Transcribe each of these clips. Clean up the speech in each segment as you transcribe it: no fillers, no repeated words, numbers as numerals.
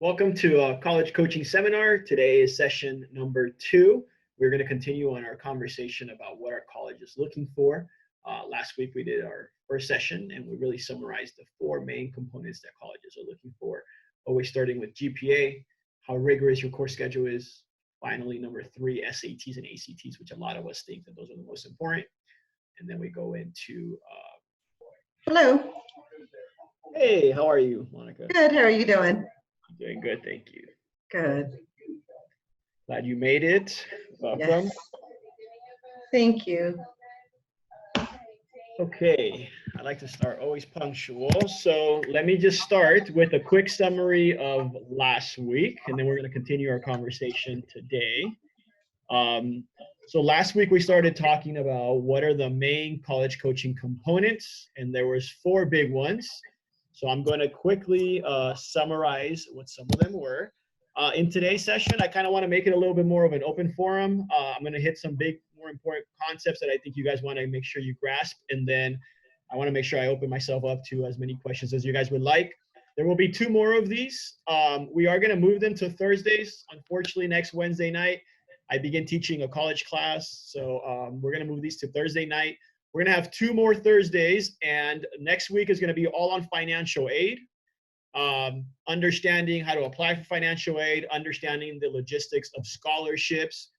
Welcome to a college coaching seminar. Today is session number 2. We're going to continue on our conversation about what our college is looking for. Last week we did our first session and we really summarized the 4 main components that colleges are looking for. Always starting with GPA, how rigorous your course schedule is. Finally, number 3, SATs and ACTs, which a lot of us think that those are the most important. And then we go into Hello. Hey, how are you, Monica? Good. How are you doing? I'm doing good, thank you. Good. Glad you made it. Welcome. Yes. Thank you. Okay, I like to start always punctual. So let me just start with a quick summary of last week, and then we're going to continue our conversation today. So last week we started talking about what are the main college coaching components, and there was 4 big ones. So I'm going to quickly summarize what some of them were. In today's session, I kind of want to make it a little bit more of an open forum. I'm going to hit some big, more important concepts that I think you guys want to make sure you grasp. And then I want to make sure I open myself up to as many questions as you guys would like. There will be 2 more of these. We are going to move them to Thursdays. Unfortunately, next Wednesday night, I begin teaching a college class. So we're going to move these to Thursday night. We're going to have 2 more Thursdays, and next week is going to be all on financial aid, understanding how to apply for financial aid, understanding the logistics of scholarships.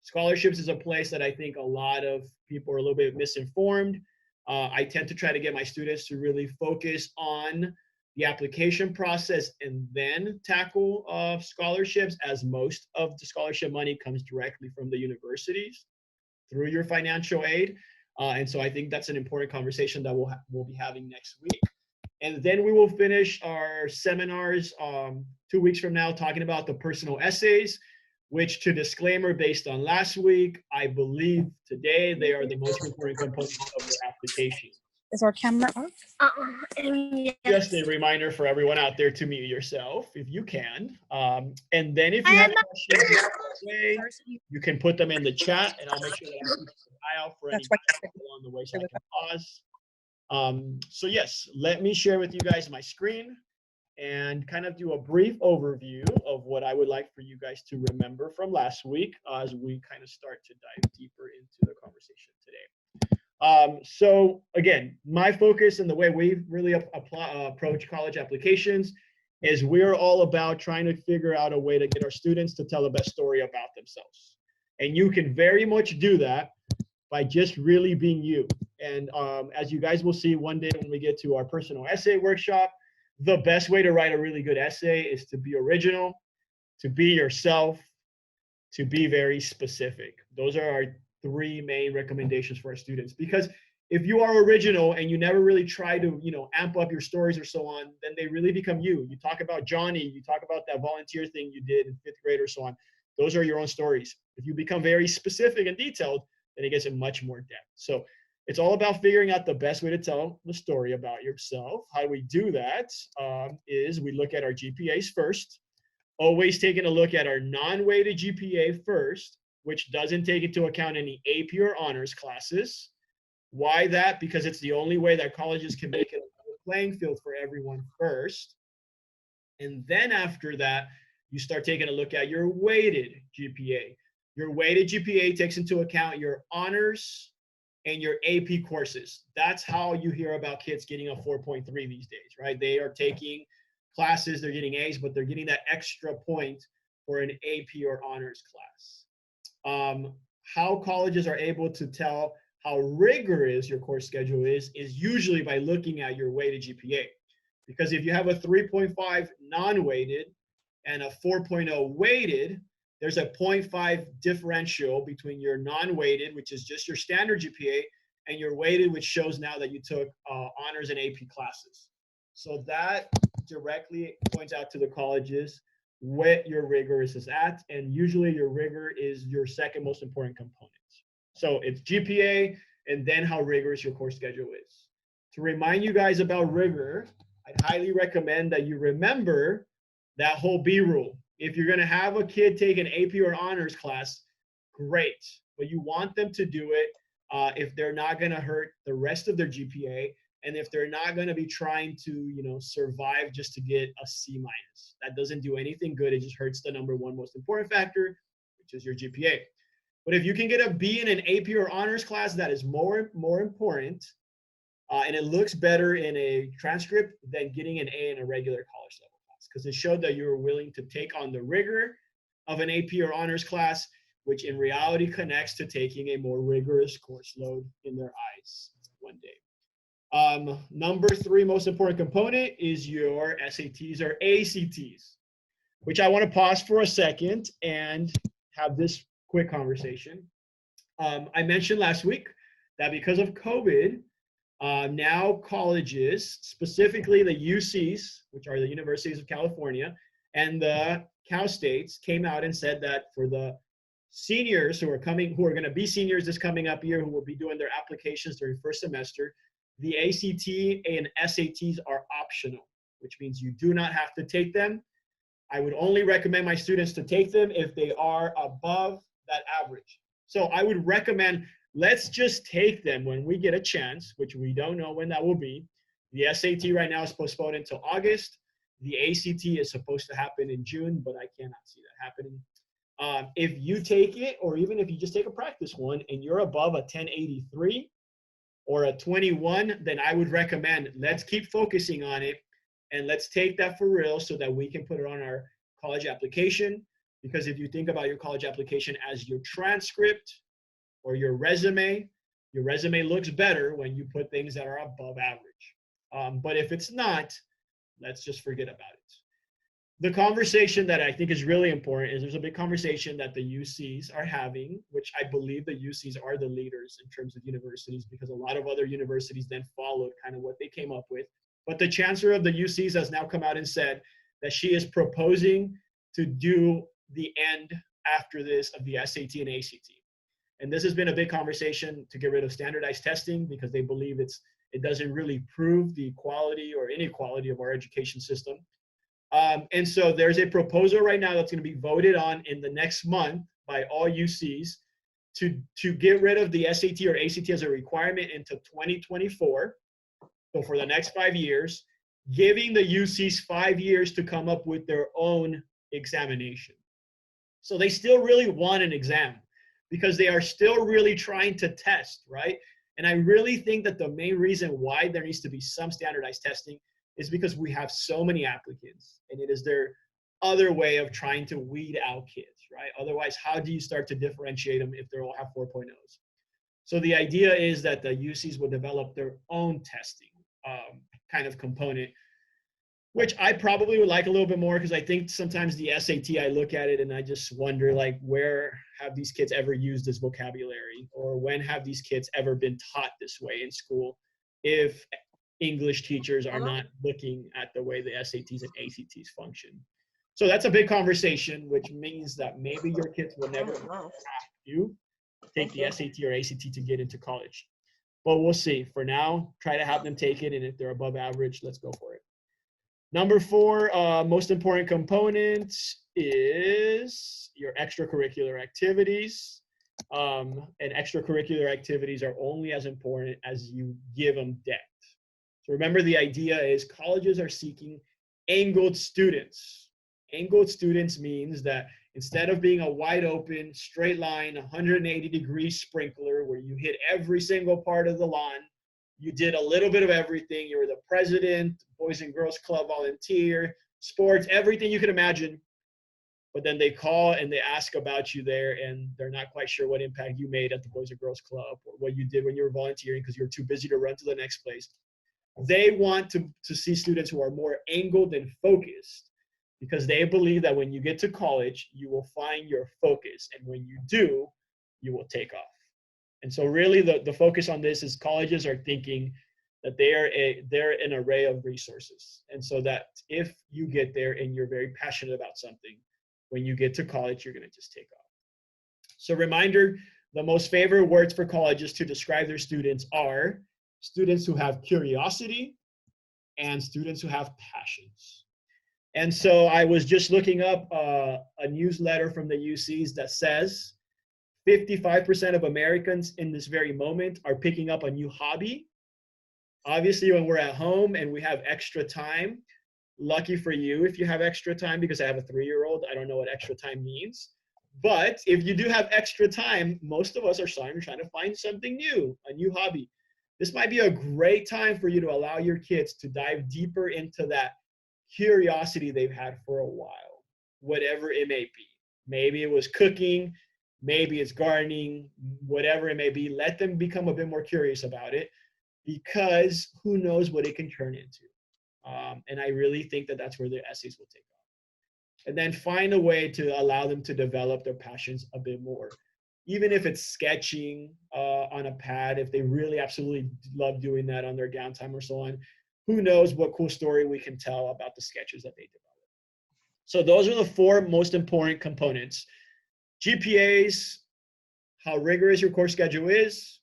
Scholarships is a place that I think a lot of people are a little bit misinformed. I tend to try to get my students to really focus on the application process and then tackle scholarships, as most of the scholarship money comes directly from the universities through your financial aid. And so I think that's an important conversation that we'll be having next week. And then we will finish our seminars 2 weeks from now talking about the personal essays, which, to disclaimer, based on last week, I believe today they are the most important components of your application. Is our camera on? Yes. Just a reminder for everyone out there to mute yourself if you can. And then if you have questions, you can put them in the chat, and I'll make sure that I'm keeping an eye out for any along the way so I can pause. So yes, let me share with you guys my screen and kind of do a brief overview of what I would like for you guys to remember from last week as we kind of start to dive deeper into the conversation today. So again, my focus and the way we really approach college applications is we're all about trying to figure out a way to get our students to tell the best story about themselves. And you can very much do that by just really being you. And as you guys will see one day when we get to our personal essay workshop, the best way to write a really good essay is to be original, to be yourself, to be very specific. Those are our 3 main recommendations for our students, because if you are original and you never really try to, amp up your stories or so on, then they really become you. You talk about Johnny, you talk about that volunteer thing you did in 5th grade or so on. Those are your own stories. If you become very specific and detailed, then it gets in much more depth. So it's all about figuring out the best way to tell the story about yourself. How we do that is we look at our GPAs first, always taking a look at our non-weighted GPA first, which doesn't take into account any AP or honors classes. Why that? Because it's the only way that colleges can make it a playing field for everyone first. And then after that, you start taking a look at your weighted GPA. Your weighted GPA takes into account your honors and your AP courses. That's how you hear about kids getting a 4.3 these days, right? They are taking classes, they're getting A's, but they're getting that extra point for an AP or honors class. How colleges are able to tell how rigorous your course schedule is usually by looking at your weighted GPA. Because if you have a 3.5 non-weighted and a 4.0 weighted, there's a 0.5 differential between your non-weighted, which is just your standard GPA, and your weighted, which shows now that you took honors and AP classes. So that directly points out to the colleges what your rigor is at, and usually your rigor is your second most important component. So it's GPA and then how rigorous your course schedule is. To remind you guys about rigor, I'd highly recommend that you remember that whole B rule. If you're going to have a kid take an AP or honors class, great, but you want them to do it if they're not going to hurt the rest of their GPA and if they're not going to be trying to, survive just to get a C minus. That doesn't do anything good. It just hurts the number one most important factor, which is your GPA. But if you can get a B in an AP or honors class, that is more important, and it looks better in a transcript than getting an A in a regular college level class, because it showed that you were willing to take on the rigor of an AP or honors class, which in reality connects to taking a more rigorous course load in their eyes one day. Number 3 most important component is your SATs or ACTs, which I want to pause for a second and have this quick conversation. I mentioned last week that because of COVID, now colleges, specifically the UCs, which are the Universities of California, and the Cal States, came out and said that for the seniors who are going to be seniors this coming up year, who will be doing their applications during first semester, the ACT and SATs are optional, which means you do not have to take them. I would only recommend my students to take them if they are above that average. So I would recommend, let's just take them when we get a chance, which we don't know when that will be. The SAT right now is postponed until August. The ACT is supposed to happen in June, but I cannot see that happening. If you take it, or even if you just take a practice one and you're above a 1083 or a 21, then I would recommend, let's keep focusing on it and let's take that for real so that we can put it on our college application. Because if you think about your college application as your transcript or your resume looks better when you put things that are above average. But if it's not, let's just forget about it. The conversation that I think is really important is there's a big conversation that the UCs are having, which I believe the UCs are the leaders in terms of universities, because a lot of other universities then followed kind of what they came up with. But the chancellor of the UCs has now come out and said that she is proposing to do the end after this of the SAT and ACT. And this has been a big conversation to get rid of standardized testing, because they believe it doesn't really prove the quality or inequality of our education system. And so there's a proposal right now that's going to be voted on in the next month by all UCs to get rid of the SAT or ACT as a requirement into 2024. So for the next 5 years, giving the UCs 5 years to come up with their own examination. So they still really want an exam because they are still really trying to test, right? And I really think that the main reason why there needs to be some standardized testing is because we have so many applicants, and it is their other way of trying to weed out kids, right? Otherwise, how do you start to differentiate them if they all have 4.0s? So the idea is that the UCs will develop their own testing kind of component, which I probably would like a little bit more, because I think sometimes the SAT, I look at it and I just wonder, like, where have these kids ever used this vocabulary, or when have these kids ever been taught this way in school if English teachers are not looking at the way the SATs and ACTs function. So that's a big conversation, which means that maybe your kids will never have to take the SAT or ACT to get into college. But we'll see. For now, try to have them take it, and if they're above average, let's go for it. Number 4, most important component is your extracurricular activities. And extracurricular activities are only as important as you give them depth. So remember, the idea is colleges are seeking angled students. Angled students means that instead of being a wide open, straight line, 180-degree sprinkler where you hit every single part of the lawn, you did a little bit of everything. You were the president, Boys and Girls Club volunteer, sports, everything you could imagine. But then they call and they ask about you there, and they're not quite sure what impact you made at the Boys and Girls Club or what you did when you were volunteering because you're too busy to run to the next place. They want to see students who are more angled and focused, because they believe that when you get to college, you will find your focus. And when you do, you will take off. And so really the focus on this is colleges are thinking that they're an array of resources. And so that if you get there and you're very passionate about something, when you get to college, you're going to just take off. So reminder, the most favorite words for colleges to describe their students are students who have curiosity and students who have passions. And so I was just looking up a newsletter from the UCs that says 55% of Americans in this very moment are picking up a new hobby, Obviously, when we're at home and we have extra time, lucky for you if you have extra time, because I have a 3-year-old. I don't know what extra time means. But if you do have extra time, most of us are trying to find something new, a new hobby. This might be a great time for you to allow your kids to dive deeper into that curiosity they've had for a while, whatever it may be. Maybe it was cooking, maybe it's gardening, whatever it may be. Let them become a bit more curious about it, because who knows what it can turn into. And I really think that that's where the essays will take off. And then find a way to allow them to develop their passions a bit more. Even if it's sketching on a pad, if they really absolutely love doing that on their downtime or so on, who knows what cool story we can tell about the sketches that they develop. So those are the 4 most important components: GPAs, how rigorous your course schedule is,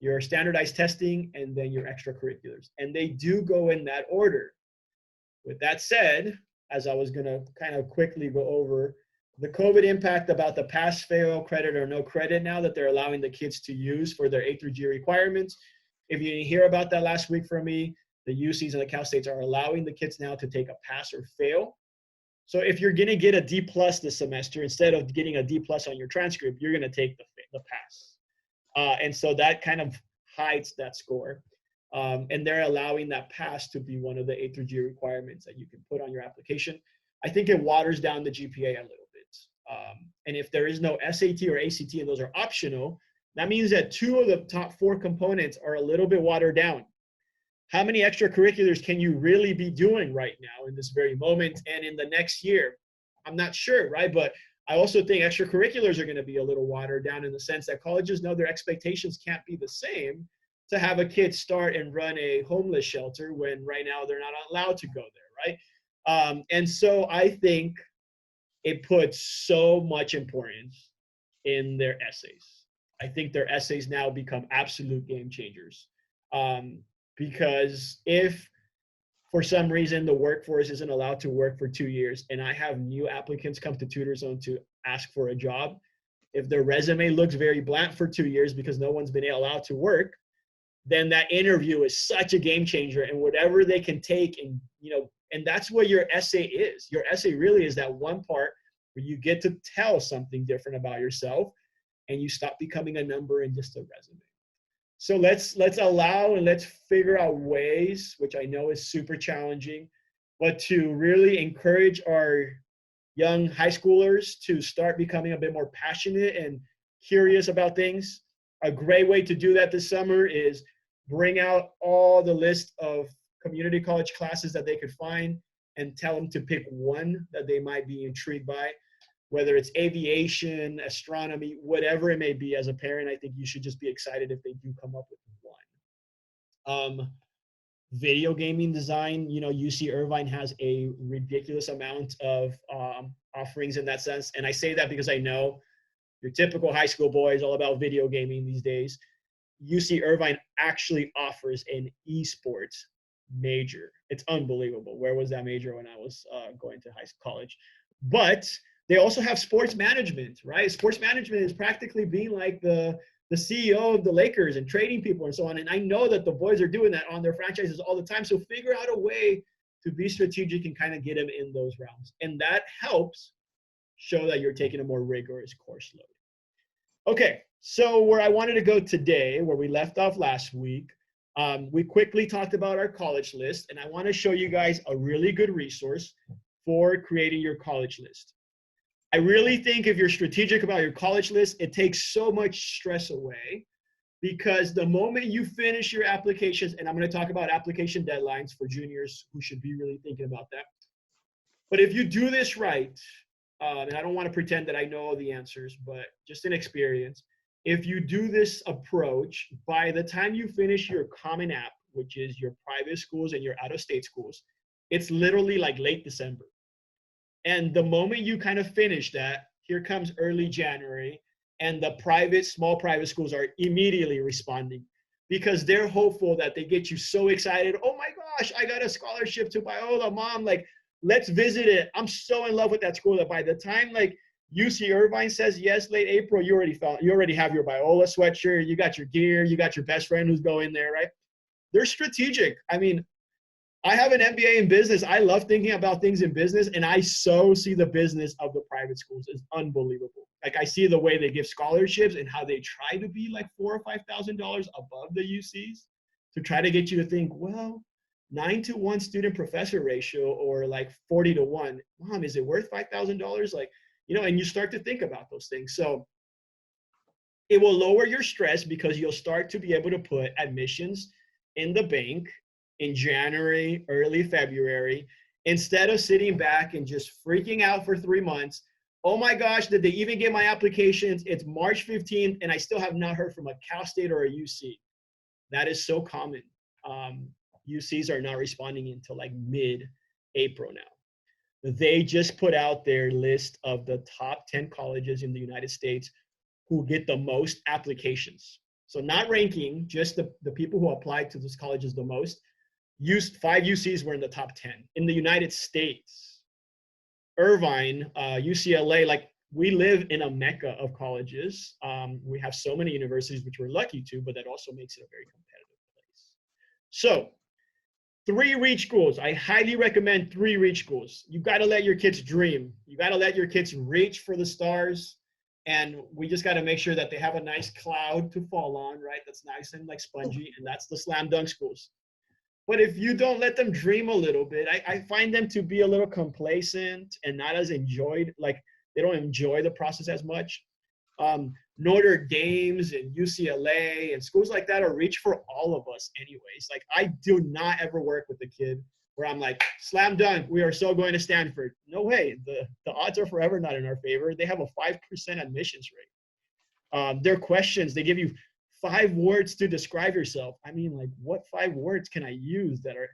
your standardized testing, and then your extracurriculars. And they do go in that order. With that said, as I was going to kind of quickly go over the COVID impact about the pass, fail, credit, or no credit now that they're allowing the kids to use for their A through G requirements. If you didn't hear about that last week from me, the UCs and the Cal States are allowing the kids now to take a pass or fail. So if you're going to get a D+ this semester, instead of getting a D+ on your transcript, you're going to take the pass. And so that kind of hides that score. And they're allowing that pass to be one of the A through G requirements that you can put on your application. I think it waters down the GPA a little bit. And if there is no SAT or ACT and those are optional, that means that 2 of the top 4 components are a little bit watered down. How many extracurriculars can you really be doing right now in this very moment and in the next year? I'm not sure, right? But I also think extracurriculars are going to be a little watered down, in the sense that colleges know their expectations can't be the same to have a kid start and run a homeless shelter when right now they're not allowed to go there, right? And so I think it puts so much importance in their essays. I think their essays now become absolute game changers. Because if for some reason the workforce isn't allowed to work for 2 years and I have new applicants come to Tutor Zone to ask for a job, if their resume looks very bland for 2 years because no one's been allowed to work, then that interview is such a game changer. And whatever they can take, and and that's what your essay is. Your essay really is that one part where you get to tell something different about yourself and you stop becoming a number and just a resume. So let's allow and let's figure out ways, which I know is super challenging, but to really encourage our young high schoolers to start becoming a bit more passionate and curious about things. A great way to do that this summer is bring out all the list of community college classes that they could find and tell them to pick one that they might be intrigued by. Whether it's aviation, astronomy, whatever it may be. As a parent, I think you should just be excited if they do come up with one. Video gaming design, UC Irvine has a ridiculous amount of offerings in that sense. And I say that because I know your typical high school boy is all about video gaming these days. UC Irvine actually offers an esports major. It's unbelievable. Where was that major when I was going to college? But they also have sports management, right? Sports management is practically being like the CEO of the Lakers and trading people and so on. And I know that the boys are doing that on their franchises all the time. So figure out a way to be strategic and kind of get them in those realms. And that helps show that you're taking a more rigorous course load. Okay, so where I wanted to go today, where we left off last week, we quickly talked about our college list. And I want to show you guys a really good resource for creating your college list. I really think if you're strategic about your college list, it takes so much stress away, because the moment you finish your applications, and I'm going to talk about application deadlines for juniors who should be really thinking about that. But if you do this right, and I don't want to pretend that I know all the answers, but just an experience, if you do this approach, by the time you finish your Common App, which is your private schools and your out-of-state schools, it's literally like late December. And the moment you kind of finish that, here comes early January, and the small private schools are immediately responding, because they're hopeful that they get you so excited. Oh my gosh, I got a scholarship to Biola, Mom, like, let's visit it. I'm so in love with that school that by the time like UC Irvine says yes, late April, you already have your Biola sweatshirt, you got your gear, you got your best friend who's going there, right? they're strategic. I mean, I have an MBA in business. I love thinking about things in business, and I so see the business of the private schools is unbelievable. Like I see the way they give scholarships and how they try to be like $4,000 or $5,000 above the UCs to try to get you to think, well, 9-to-1 student professor ratio or like 40-to-1. Mom, is it worth $5,000? Like, you know, and you start to think about those things. So it will lower your stress because you'll start to be able to put admissions in the bank in January, early February, instead of sitting back and just freaking out for 3 months. Oh my gosh, did they even get my applications? It's March 15th and I still have not heard from a Cal State or a UC. That is so common. UCs are not responding until like mid-April now. They just put out their list of the top 10 colleges in the United States who get the most applications. So not ranking, just the people who applied to those colleges the most. 5 UCs were in the top 10. In the United States, Irvine, UCLA, like we live in a mecca of colleges. We have so many universities, which we're lucky to, but that also makes it a very competitive place. So 3 reach schools. I highly recommend 3 reach schools. You got to let your kids dream. You got to let your kids reach for the stars. And we just got to make sure that they have a nice cloud to fall on, right? That's nice and like spongy. And that's the slam dunk schools. But if you don't let them dream a little bit, I find them to be a little complacent and not as enjoyed, like they don't enjoy the process as much. Notre Dame's and UCLA and schools like that are reach for all of us anyways. Like I do not ever work with a kid where I'm like, slam dunk, we are so going to Stanford. No way, the odds are forever not in our favor. They have a 5% admissions rate. Their questions, they give you 5 words to describe yourself. I mean, like what 5 words can I use that are,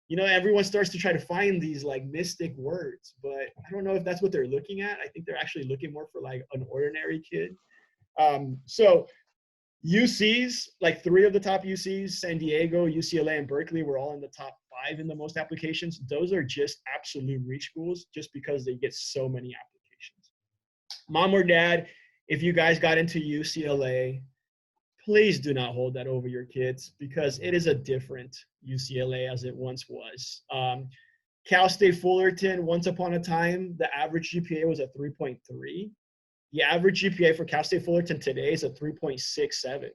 you know, everyone starts to try to find these like mystic words, but I don't know if that's what they're looking at. I think they're actually looking more for like an ordinary kid. So UCs, like 3 of the top UCs, San Diego, UCLA, and Berkeley were all in the top 5 in the most applications. Those are just absolute reach schools just because they get so many applications. Mom or dad, if you guys got into UCLA, please do not hold that over your kids because it is a different UCLA as it once was. Cal State Fullerton, once upon a time, the average GPA was a 3.3. The average GPA for Cal State Fullerton today is a 3.67.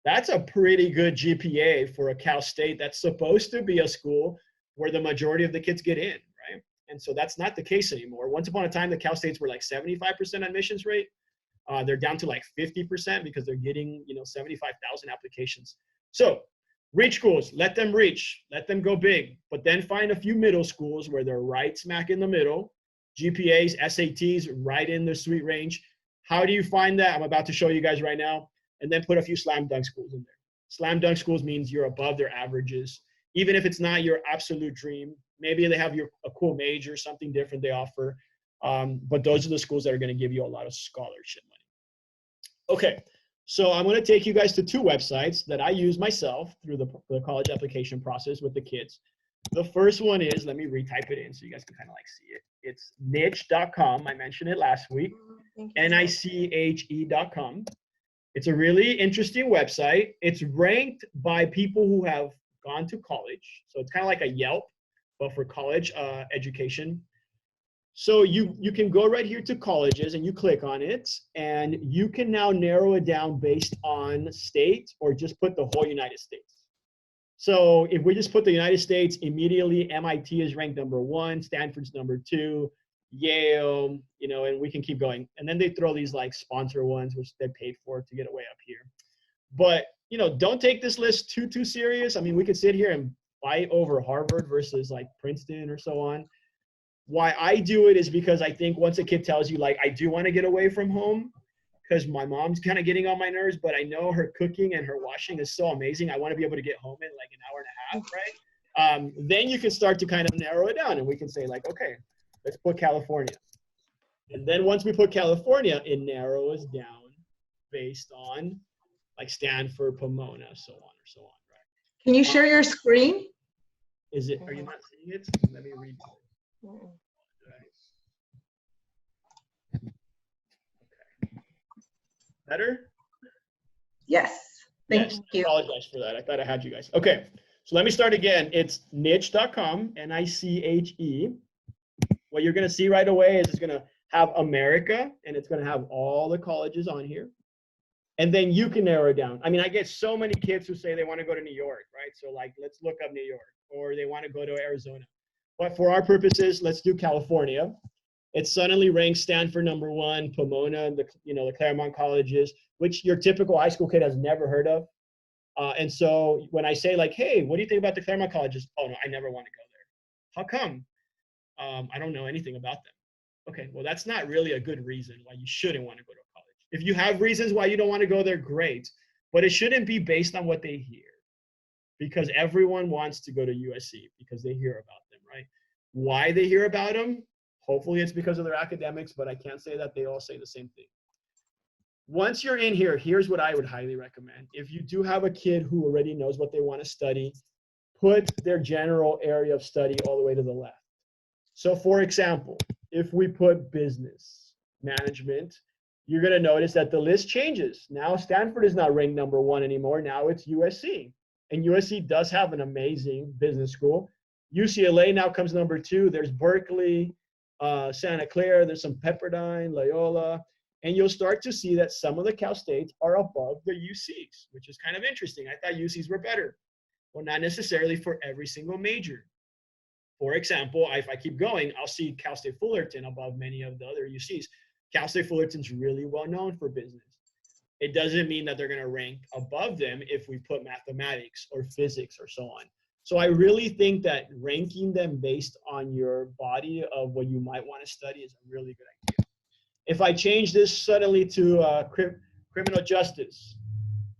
That's a pretty good GPA for a Cal State that's supposed to be a school where the majority of the kids get in, right? And so that's not the case anymore. Once upon a time, the Cal States were like 75% admissions rate. They're down to like 50% because they're getting, 75,000 applications. So reach schools, let them reach, let them go big, but then find a few middle schools where they're right smack in the middle, GPAs, SATs, right in the sweet range. How do you find that? I'm about to show you guys right now, and then put a few slam dunk schools in there. Slam dunk schools means you're above their averages, even if it's not your absolute dream. Maybe they have a cool major, something different they offer. But those are the schools that are going to give you a lot of scholarship money. Okay, so I'm going to take you guys to 2 websites that I use myself through the college application process with the kids. The first one is, let me retype it in so you guys can kind of like see it. It's niche.com. I mentioned it last week. niche.com. It's a really interesting website. It's ranked by people who have gone to college. So it's kind of like a Yelp, but for college education. So you can go right here to colleges and you click on it and you can now narrow it down based on state or just put the whole United States. So if we just put the United States, immediately MIT is ranked number 1, Stanford's number 2, Yale, and we can keep going. And then they throw these like sponsor ones, which they paid for to get away up here. But, don't take this list too serious. I mean, we could sit here and fight over Harvard versus like Princeton or so on. Why I do it is because I think once a kid tells you, like, I do want to get away from home because my mom's kind of getting on my nerves, but I know her cooking and her washing is so amazing. I want to be able to get home in like an hour and a half, right? Then you can start to kind of narrow it down and we can say like, okay, let's put California. And then once we put California, it narrows down based on like Stanford, Pomona, so on or so on, right? Can you share your screen? Are you not seeing it? Let me read it. Okay. Better? Yes. Thank you. I apologize for that. I thought I had you guys. Okay. So let me start again. It's niche.com, N-I-C-H-E. What you're going to see right away is it's going to have America, and it's going to have all the colleges on here. And then you can narrow it down. I mean, I get so many kids who say they want to go to New York, right? So like, let's look up New York, or they want to go to Arizona. But for our purposes, let's do California. It suddenly ranks Stanford #1, Pomona, the Claremont colleges, which your typical high school kid has never heard of. And so when I say like, hey, what do you think about the Claremont colleges? Oh no, I never want to go there. How come? I don't know anything about them. Okay, well, that's not really a good reason why you shouldn't want to go to college. If you have reasons why you don't want to go there, great. But it shouldn't be based on what they hear, because everyone wants to go to USC because they hear about them, right? Why they hear about them? Hopefully it's because of their academics, but I can't say that they all say the same thing. Once you're in here, here's what I would highly recommend. If you do have a kid who already knows what they want to study, put their general area of study all the way to the left. So for example, if we put business management, you're going to notice that the list changes. Now Stanford is not ranked #1 anymore. Now it's USC. And USC does have an amazing business school. UCLA now comes #2. There's Berkeley, Santa Clara, there's some Pepperdine, Loyola. And you'll start to see that some of the Cal States are above the UCs, which is kind of interesting. I thought UCs were better. Well, not necessarily for every single major. For example, if I keep going, I'll see Cal State Fullerton above many of the other UCs. Cal State Fullerton's really well known for business. It doesn't mean that they're going to rank above them if we put mathematics or physics or so on. So I really think that ranking them based on your body of what you might want to study is a really good idea. If I change this suddenly to criminal justice,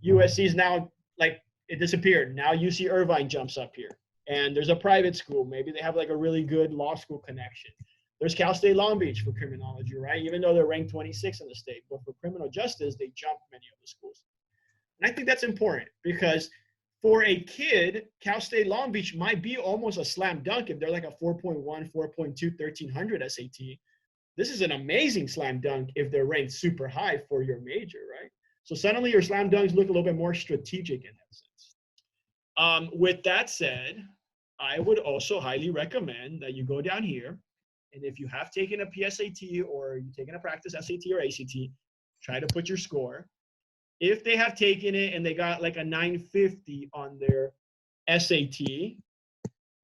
USC is now, like, it disappeared. Now UC Irvine jumps up here. And there's a private school. Maybe they have like a really good law school connection. There's Cal State Long Beach for criminology, right? Even though they're ranked 26 in the state. But for criminal justice, they jump many of the schools. And I think that's important because for a kid, Cal State Long Beach might be almost a slam dunk if they're like a 4.1, 4.2, 1300 SAT. This is an amazing slam dunk if they're ranked super high for your major, right? So suddenly your slam dunks look a little bit more strategic in that sense. With that said, I would also highly recommend that you go down here, and if you have taken a PSAT or you've taken a practice SAT or ACT, try to put your score. If they have taken it and they got like a 950 on their SAT,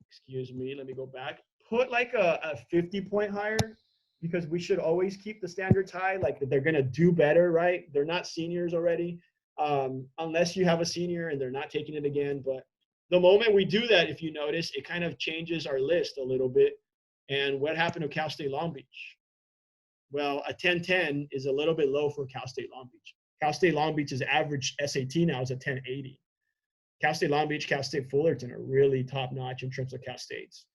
excuse me, let me go back, put like a 50-point higher, because we should always keep the standards high, like they're going to do better, right? They're not seniors already, unless you have a senior and they're not taking it again. But the moment we do that, if you notice, it kind of changes our list a little bit. And what happened to Cal State Long Beach? Well, a 1010 is a little bit low for Cal State Long Beach. Cal State Long Beach's average SAT now is a 1080. Cal State Long Beach, Cal State Fullerton are really top notch in terms of Cal States.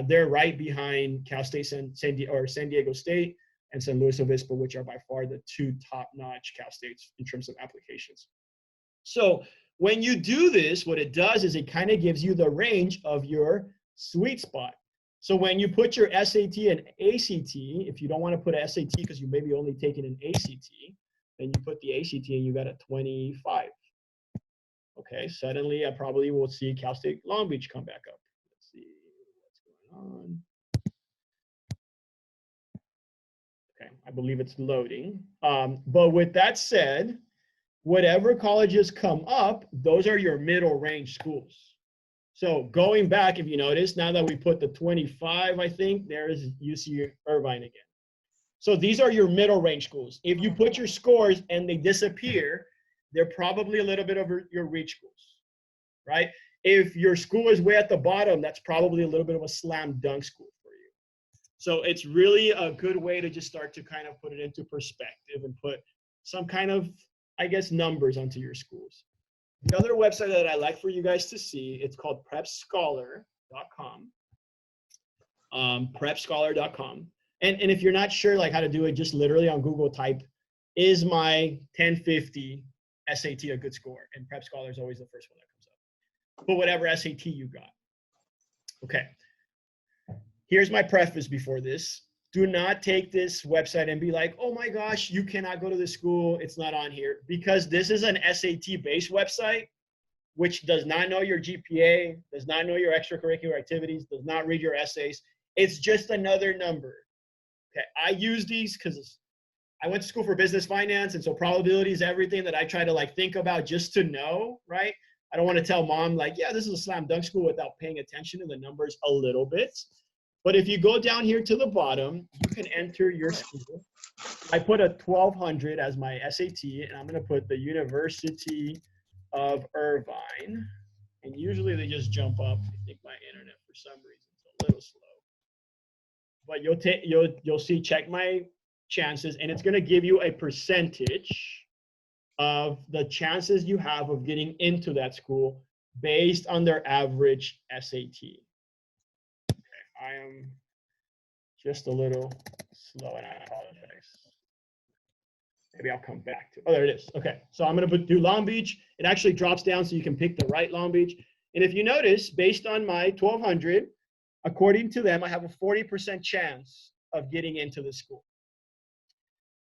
They're right behind Cal State San Diego State and San Luis Obispo, which are by far the two top-notch Cal States in terms of applications. So when you do this, what it does is it kind of gives you the range of your sweet spot. So when you put your SAT and ACT, if you don't want to put an SAT because you maybe only taken an ACT, then you put the ACT and you got a 25. Okay, suddenly I probably will see Cal State Long Beach come back up. Let's see. On. Okay, I believe it's loading. But with that said, whatever colleges come up, those are your middle range schools. So going back, if you notice, now that we put the 25, I think, there's UC Irvine again. So these are your middle range schools. If you put your scores and they disappear, they're probably a little bit over your reach schools, right? If your school is way at the bottom, that's probably a little bit of a slam dunk school for you. So it's really a good way to just start to kind of put it into perspective and put some kind of, I guess, numbers onto your schools. The other website that I like for you guys to see, it's called prepscholar.com. Prepscholar.com. And if you're not sure like how to do it, just literally on Google type, is my 1050 SAT a good score? And Prep Scholar is always the first one that comes up. Put whatever SAT you got. Okay. Here's my preface before this. Do not take this website and be like, oh my gosh, you cannot go to this school. It's not on here. Because this is an SAT-based website. which does not know your GPA, does not know your extracurricular activities, does not read your essays. It's just another number. Okay, I use these because I went to school for business finance, and so probability is everything that I try to like think about just to know, right? I don't want to tell mom like, yeah, this is a slam dunk school without paying attention to the numbers a little bit. But if you go down here to the bottom, you can enter your school. I put a 1200 as my SAT, and I'm going to put the University of Irvine. And usually they just jump up. I think my internet for some reason is a little slow. But you'll see check my chances, and it's going to give you a percentage of the chances you have of getting into that school based on their average SAT. Okay, I am just a little slow, and I apologize. Maybe I'll come back to, oh, there it is. Okay, so I'm going to do Long Beach. It actually drops down so you can pick the right Long Beach. And if you notice, based on my 1200, according to them, I have a 40% chance of getting into the school.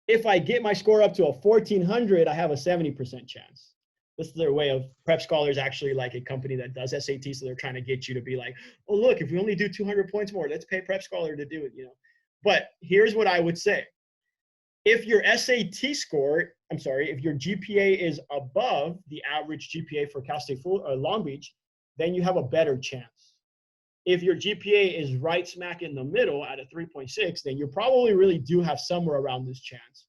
If I get my score up to a 1400, I have a 70% chance. This is their way of, Prep Scholars actually like a company that does SAT, so they're trying to get you to be like, oh, look, if we only do 200 points more, let's pay Prep Scholar to do it, you know. But here's what I would say. If your SAT score, if your GPA is above the average GPA for Cal State Long Beach, then you have a better chance. If your GPA is right smack in the middle at a 3.6, then you probably really do have somewhere around this chance.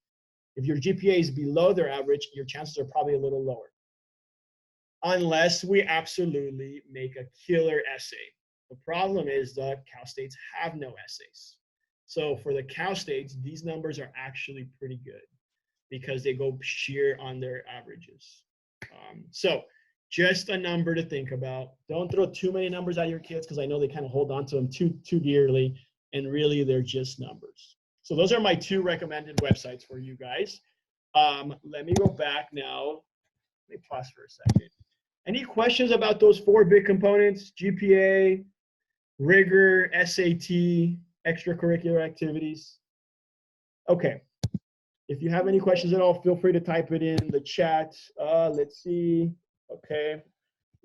If your GPA is below their average, your chances are probably a little lower. Unless we absolutely make a killer essay. The problem is the Cal States have no essays. So for the Cal States, these numbers are actually pretty good because they go sheer on their averages. So just a number to think about. Don't throw too many numbers at your kids because I know they kind of hold on to them too dearly, and really they're just numbers. So those are my two recommended websites for you guys. Let me go back now. Let me pause for a second. Any questions about those four big components? GPA, rigor, SAT, extracurricular activities? Okay. If you have any questions at all, feel free to type it in the chat. Let's see. Okay.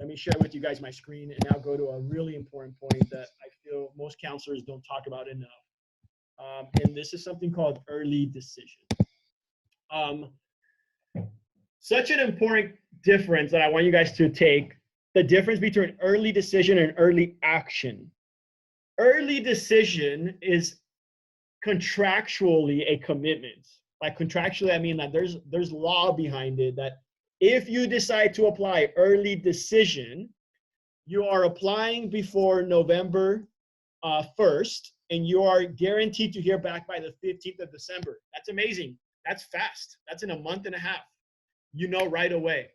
Let me share with you guys my screen and now go to a really important point that I feel most counselors don't talk about enough. And this is something called early decision. Such an important difference that I want you guys to take, the difference between early decision and early action. Early decision is contractually a commitment. By contractually, I mean that there's law behind it that if you decide to apply early decision, you are applying before November 1st, and you are guaranteed to hear back by the 15th of December. That's amazing. That's fast. That's in a month and a half. You know right away.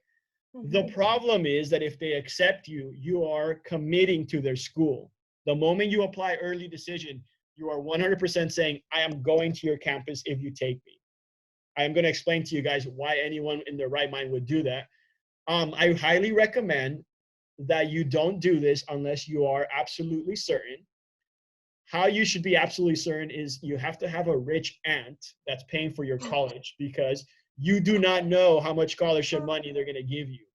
The problem is that if they accept you, you are committing to their school. The moment you apply early decision, you are 100% saying, I am going to your campus if you take me. I am going to explain to you guys why anyone in their right mind would do that. I highly recommend that you don't do this unless you are absolutely certain. How you should be absolutely certain is you have to have a rich aunt that's paying for your college, because you do not know how much scholarship money they're going to give you.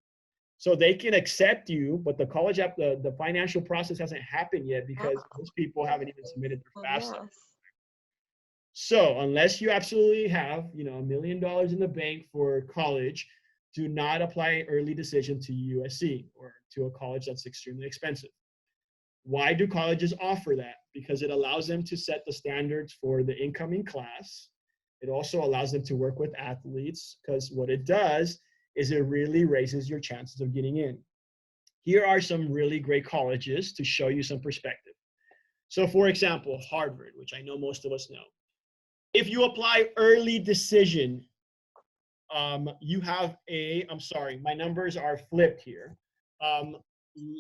So they can accept you, but the college the financial process hasn't happened yet because most people haven't even submitted their FAFSA. So unless you absolutely have, $1 million in the bank for college, do not apply early decision to USC or to a college that's extremely expensive. Why do colleges offer that? Because it allows them to set the standards for the incoming class. It also allows them to work with athletes, because what it does is it really raises your chances of getting in. Here are some really great colleges to show you some perspective. So for example, Harvard, which I know most of us know. If you apply early decision, you have my numbers are flipped here.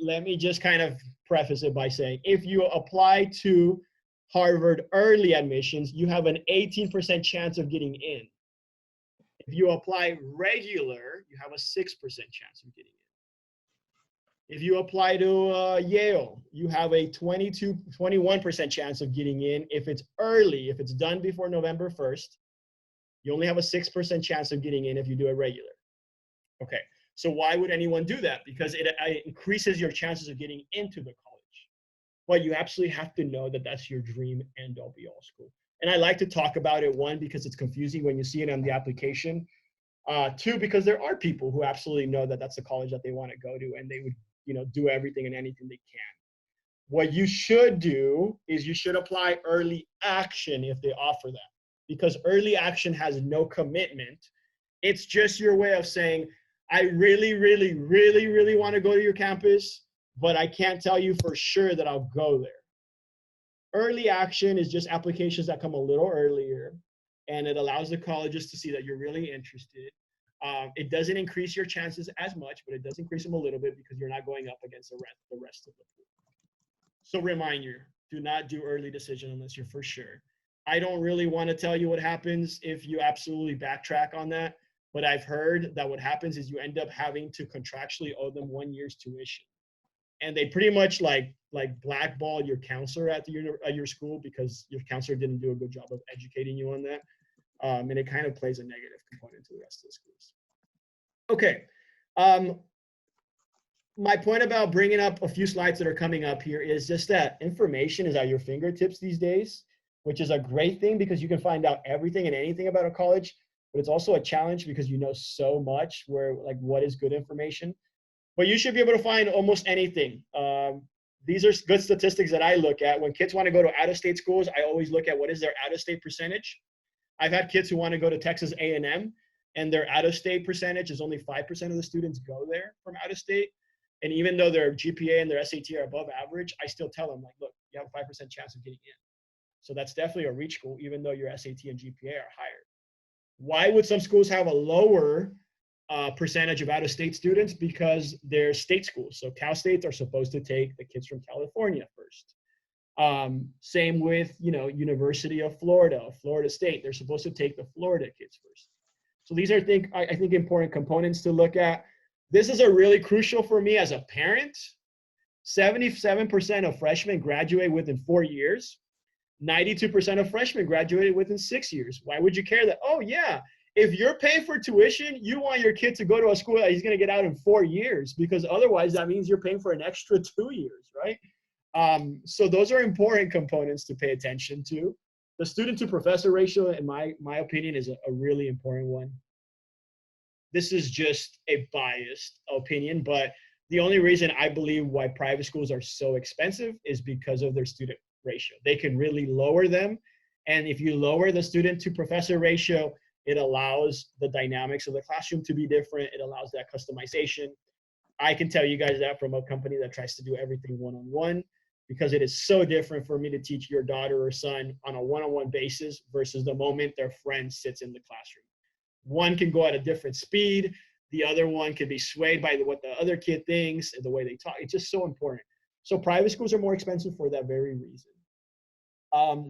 Let me just kind of preface it by saying, if you apply to Harvard early admissions, you have an 18% chance of getting in. If you apply regular, you have a 6% chance of getting in. If you apply to Yale, you have a 21% chance of getting in. If it's early, if it's done before November 1st, you only have a 6% chance of getting in if you do it regular. Okay, So why would anyone do that? Because it increases your chances of getting into the college. But you absolutely have to know that that's your dream end all be all school. And I like to talk about it, one, because it's confusing when you see it on the application. Two, because there are people who absolutely know that that's the college that they want to go to, and they would, do everything and anything they can. What you should do is you should apply early action if they offer that, because early action has no commitment. It's just your way of saying, I really, really, really, really want to go to your campus, but I can't tell you for sure that I'll go there. Early action is just applications that come a little earlier, and it allows the colleges to see that you're really interested. It doesn't increase your chances as much, but it does increase them a little bit because you're not going up against the rest of the pool. So reminder, do not do early decision unless you're for sure. I don't really want to tell you what happens if you absolutely backtrack on that, but I've heard that what happens is you end up having to contractually owe them 1 year's tuition. And they pretty much like blackball your counselor at your school because your counselor didn't do a good job of educating you on that. And it kind of plays a negative component to the rest of the schools. Okay. My point about bringing up a few slides that are coming up here is just that information is at your fingertips these days, which is a great thing because you can find out everything and anything about a college, but it's also a challenge because you know so much what is good information. But you should be able to find almost anything. These are good statistics that I look at. When kids want to go to out-of-state schools, I always look at what is their out-of-state percentage. I've had kids who want to go to Texas A&M, and their out-of-state percentage is only 5% of the students go there from out-of-state. And even though their GPA and their SAT are above average, I still tell them, look, you have a 5% chance of getting in. So that's definitely a reach school, even though your SAT and GPA are higher. Why would some schools have a lower percentage of out-of-state students? Because they're state schools. So Cal States are supposed to take the kids from California first. Same with, University of Florida, Florida State. They're supposed to take the Florida kids first. So these are, I think, important components to look at. This is a really crucial for me as a parent. 77% of freshmen graduate within 4 years. 92% of freshmen graduated within 6 years. Why would you care that? Oh, yeah. If you're paying for tuition, you want your kid to go to a school that he's going to get out in 4 years, because otherwise that means you're paying for an extra 2 years, right? So those are important components to pay attention to. The student to professor ratio, in my opinion, is a really important one. This is just a biased opinion, but the only reason I believe why private schools are so expensive is because of their student ratio. They can really lower them. And if you lower the student to professor ratio, it allows the dynamics of the classroom to be different. It allows that customization. I can tell you guys that from a company that tries to do everything one-on-one, because it is so different for me to teach your daughter or son on a one-on-one basis versus the moment their friend sits in the classroom. One can go at a different speed. The other one can be swayed by what the other kid thinks and the way they talk. It's just so important. So private schools are more expensive for that very reason.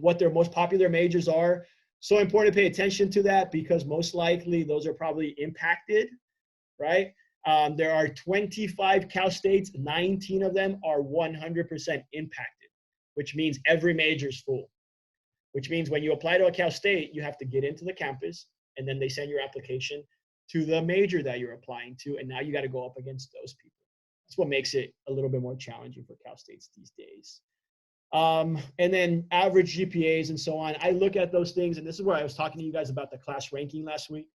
What their most popular majors are, so important to pay attention to that because most likely those are probably impacted, right? There are 25 Cal States, 19 of them are 100% impacted, which means every major is full, which means when you apply to a Cal State, you have to get into the campus and then they send your application to the major that you're applying to. And now you got to go up against those people. That's what makes it a little bit more challenging for Cal States these days. And then average GPAs and so on. I look at those things, and this is where I was talking to you guys about the class ranking last week.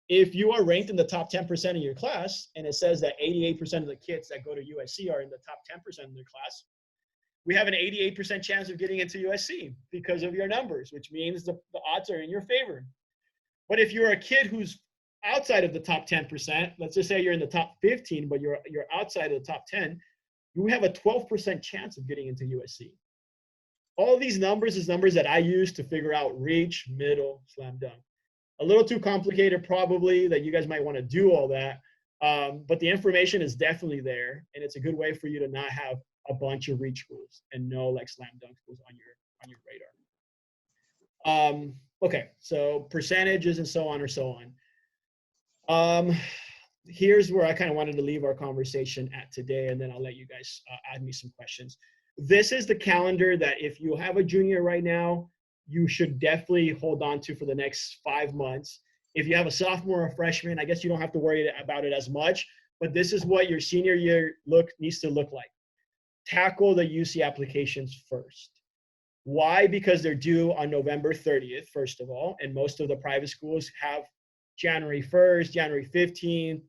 If you are ranked in the top 10% of your class, and it says that 88% of the kids that go to USC are in the top 10% of their class, we have an 88% chance of getting into USC because of your numbers, which means the odds are in your favor. But if you're a kid who's outside of the top 10%, let's just say you're in the top 15, but you're outside of the top 10, you have a 12% chance of getting into USC. All these numbers is numbers that I use to figure out reach, middle, slam dunk. A little too complicated probably that you guys might want to do all that, but the information is definitely there, and it's a good way for you to not have a bunch of reach schools and no like slam dunk schools on your radar. Okay, so percentages and so on or so on. Here's where I kind of wanted to leave our conversation at today, and then I'll let you guys add me some questions. This is the calendar that if you have a junior right now, you should definitely hold on to for the next 5 months. If you have a sophomore or freshman, I guess you don't have to worry about it as much, but this is what your senior year needs to look like. Tackle the UC applications first. Why? Because they're due on November 30th, first of all, and most of the private schools have January 1st, January 15th,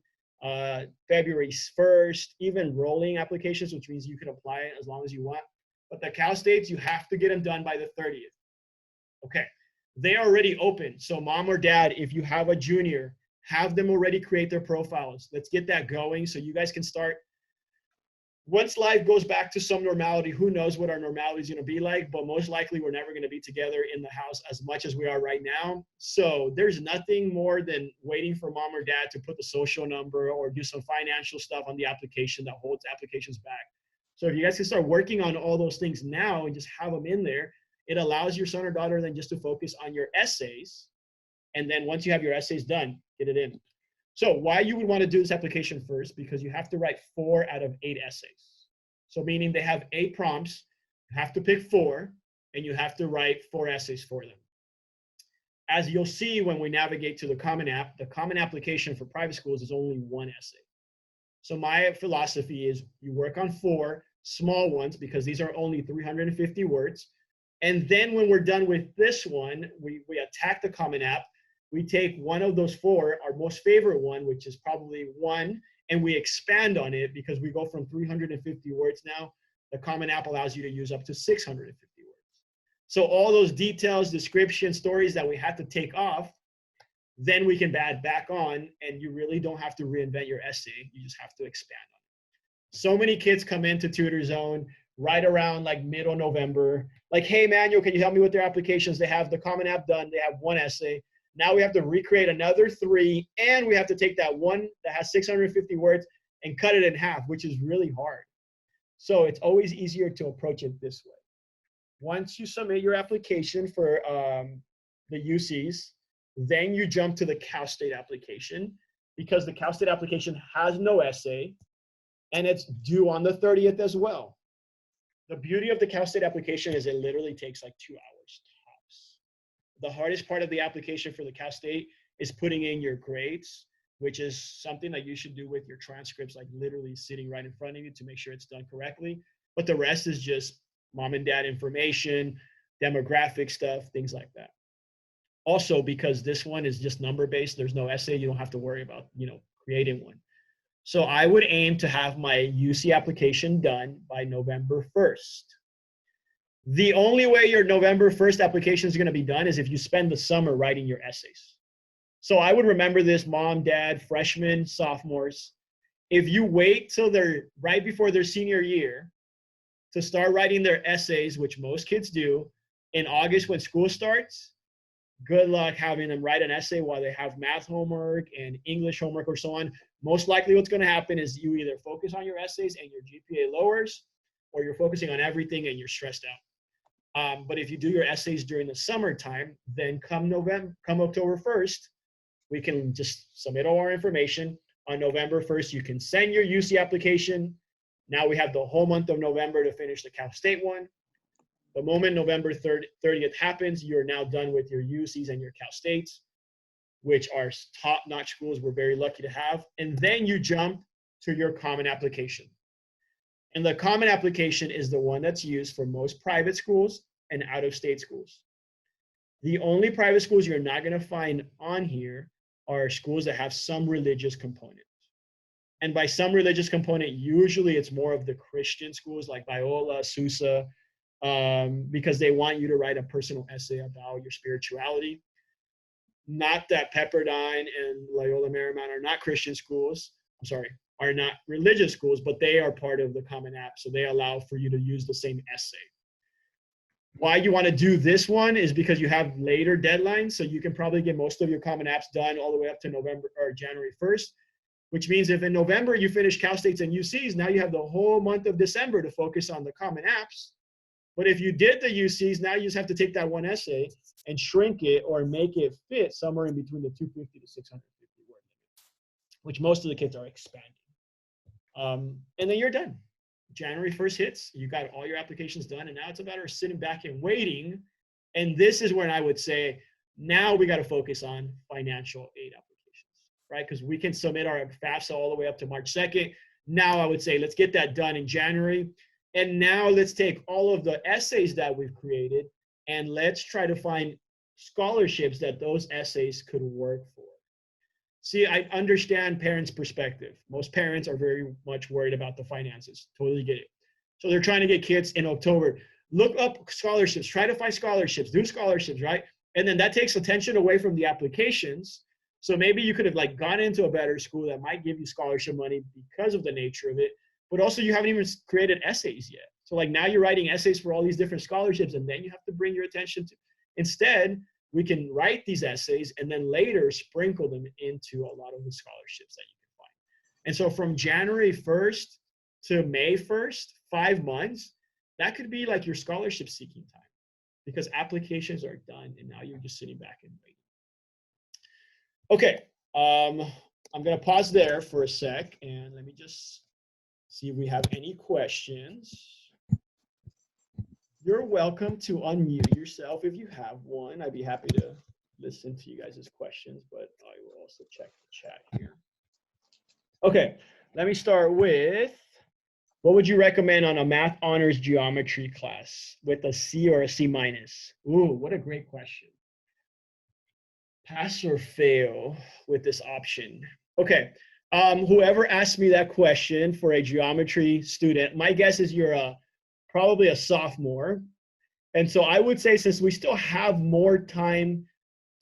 February 1st, even rolling applications, which means you can apply as long as you want. But the Cal States, you have to get them done by the 30th. Okay, they're already open. So mom or dad, if you have a junior, have them already create their profiles. Let's get that going so you guys can start. Once life goes back to some normality, who knows what our normality is going to be like, but most likely we're never going to be together in the house as much as we are right now. So there's nothing more than waiting for mom or dad to put the social number or do some financial stuff on the application that holds applications back. So if you guys can start working on all those things now and just have them in there, it allows your son or daughter then just to focus on your essays. And then once you have your essays done, get it in. So why you would want to do this application first, because you have to write 4 out of 8 essays. So meaning they have 8 prompts, you have to pick 4, and you have to write 4 essays for them. As you'll see when we navigate to the Common App, the Common Application for private schools is only 1 essay. So my philosophy is you work on 4 small ones, because these are only 350 words. And then when we're done with this one, we attack the Common App. We take one of those 4, our most favorite one, which is probably 1, and we expand on it because we go from 350 words now. The Common App allows you to use up to 650 words. So all those details, descriptions, stories that we had to take off, then we can add back on, and you really don't have to reinvent your essay. You just have to expand on it. So many kids come into Tutor Zone right around like middle November, like, hey, Manuel, can you help me with their applications? They have the Common App done. They have 1 essay. Now we have to recreate another 3, and we have to take that one that has 650 words and cut it in half, which is really hard. So it's always easier to approach it this way. Once you submit your application for the UCs, then you jump to the Cal State application, because the Cal State application has no essay, and it's due on the 30th as well. The beauty of the Cal State application is it literally takes like 2 hours tops. The hardest part of the application for the Cal State is putting in your grades, which is something that you should do with your transcripts, like literally sitting right in front of you to make sure it's done correctly. But the rest is just mom and dad information, demographic stuff, things like that. Also, because this one is just number-based, there's no essay, you don't have to worry about, creating one. So I would aim to have my UC application done by November 1st. The only way your November 1st application is going to be done is if you spend the summer writing your essays. So I would remember this, mom, dad, freshmen, sophomores. If you wait till they're right before their senior year to start writing their essays, which most kids do, in August when school starts, good luck having them write an essay while they have math homework and English homework or so on. Most likely what's going to happen is you either focus on your essays and your GPA lowers, or you're focusing on everything and you're stressed out. But if you do your essays during the summertime, then come October 1st, we can just submit all our information. On November 1st, you can send your UC application. Now we have the whole month of November to finish the Cal State one. The moment November 30th happens, you're now done with your UCs and your Cal States, which are top-notch schools we're very lucky to have. And then you jump to your Common Application. And the Common Application is the one that's used for most private schools and out-of-state schools. The only private schools you're not going to find on here are schools that have some religious component. And by some religious component, usually it's more of the Christian schools like Biola, Susa, because they want you to write a personal essay about your spirituality. Not that Pepperdine and Loyola Marymount are not Christian schools. Are not religious schools, but they are part of the Common App, so they allow for you to use the same essay. Why you want to do this one is because you have later deadlines, so you can probably get most of your Common Apps done all the way up to November or January 1st, which means if in November you finish Cal States and UCs, now you have the whole month of December to focus on the Common Apps. But if you did the UCs, now you just have to take that one essay and shrink it or make it fit somewhere in between the 250 to 650 word limit, which most of the kids are expanding. And then you're done. January 1st hits, you got all your applications done, and now it's a matter of sitting back and waiting. And this is when I would say Now we got to focus on financial aid applications, right? Because we can submit our FAFSA all the way up to March 2nd. Now I would say let's get that done in January. And now let's take all of the essays that we've created and let's try to find scholarships that those essays could work for. See, I understand parents' perspective. Most parents are very much worried about the finances. Totally get it. So they're trying to get kids in October. Look up scholarships. Try to find scholarships. Do scholarships, right? And then that takes attention away from the applications. So maybe you could have like gone into a better school that might give you scholarship money because of the nature of it. But also you haven't even created essays yet. So like now you're writing essays for all these different scholarships and then you have to bring your attention to. Instead, we can write these essays and then later sprinkle them into a lot of the scholarships that you can find. And so from January 1st to May 1st, 5 months, that could be like your scholarship seeking time because applications are done and now you're just sitting back and waiting. Okay, I'm gonna pause there for a sec and let me just see if we have any questions. You're welcome to unmute yourself if you have one. I'd be happy to listen to you guys' questions, but I will also check the chat here. Okay, let me start with, what would you recommend on a math honors geometry class with a C or a C minus? Ooh, what a great question. Pass or fail with this option. Okay, whoever asked me that question for a geometry student, my guess is you're probably a sophomore. And so I would say since we still have more time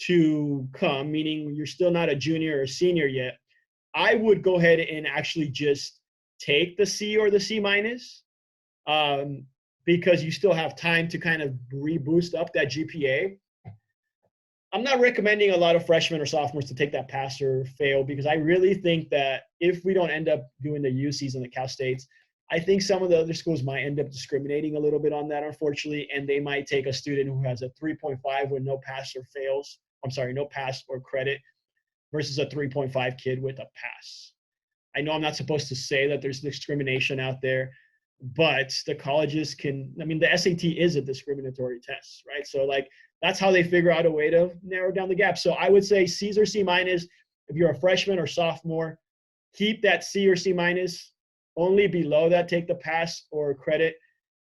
to come, meaning you're still not a junior or senior yet, I would go ahead and actually just take the C or the C minus because you still have time to kind of reboost up that GPA. I'm not recommending a lot of freshmen or sophomores to take that pass or fail because I really think that if we don't end up doing the UCs and the Cal States, I think some of the other schools might end up discriminating a little bit on that, unfortunately, and they might take a student who has a 3.5 with no pass or fails. I'm sorry, no pass or credit versus a 3.5 kid with a pass. I know I'm not supposed to say that there's discrimination out there, but the colleges can, I mean, the SAT is a discriminatory test, right? So like, that's how they figure out a way to narrow down the gap. So I would say C's or C minus. If you're a freshman or sophomore, keep that C or C minus. Only below that, take the pass or credit.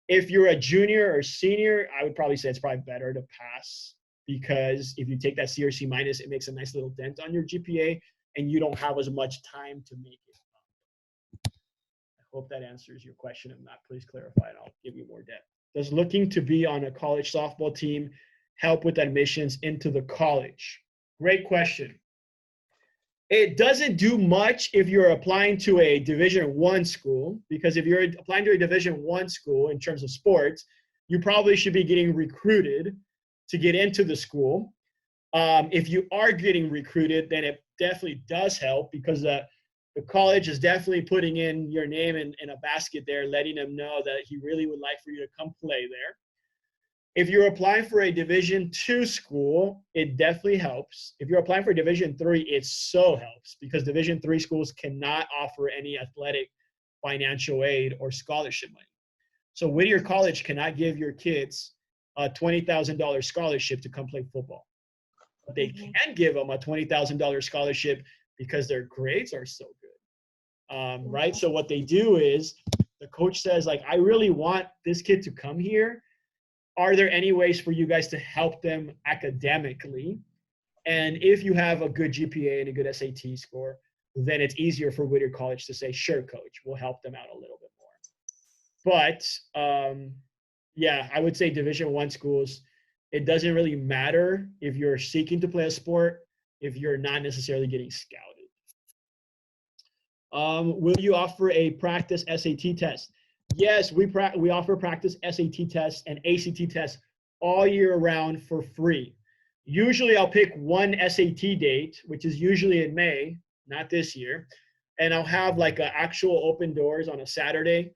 If you're a junior or senior, I would probably say it's probably better to pass because if you take that C or C minus, it makes a nice little dent on your GPA and you don't have as much time to make it up. I hope that answers your question. If not, please clarify and I'll give you more depth. Does looking to be on a college softball team help with admissions into the college? Great question. It doesn't do much if you're applying to a Division I school, because if you're applying to a Division I school in terms of sports, you probably should be getting recruited to get into the school. If you are getting recruited, then it definitely does help because the college is definitely putting in your name in a basket there, letting them know that he really would like for you to come play there. If you're applying for a Division II school, it definitely helps. If you're applying for Division III, it so helps because Division III schools cannot offer any athletic financial aid or scholarship money. So Whittier College cannot give your kids a $20,000 scholarship to come play football. But they can give them a $20,000 scholarship because their grades are so good, right? So what they do is the coach says, like, I really want this kid to come here. Are there any ways for you guys to help them academically? And if you have a good GPA and a good SAT score, then it's easier for Whittier College to say, sure, coach, we'll help them out a little bit more. But yeah, I would say Division I schools, it doesn't really matter if you're seeking to play a sport, if you're not necessarily getting scouted. Will you offer a practice SAT test? Yes, we offer practice SAT tests and ACT tests all year round for free. Usually I'll pick one SAT date, which is usually in May, not this year, and I'll have like an actual open doors on a Saturday.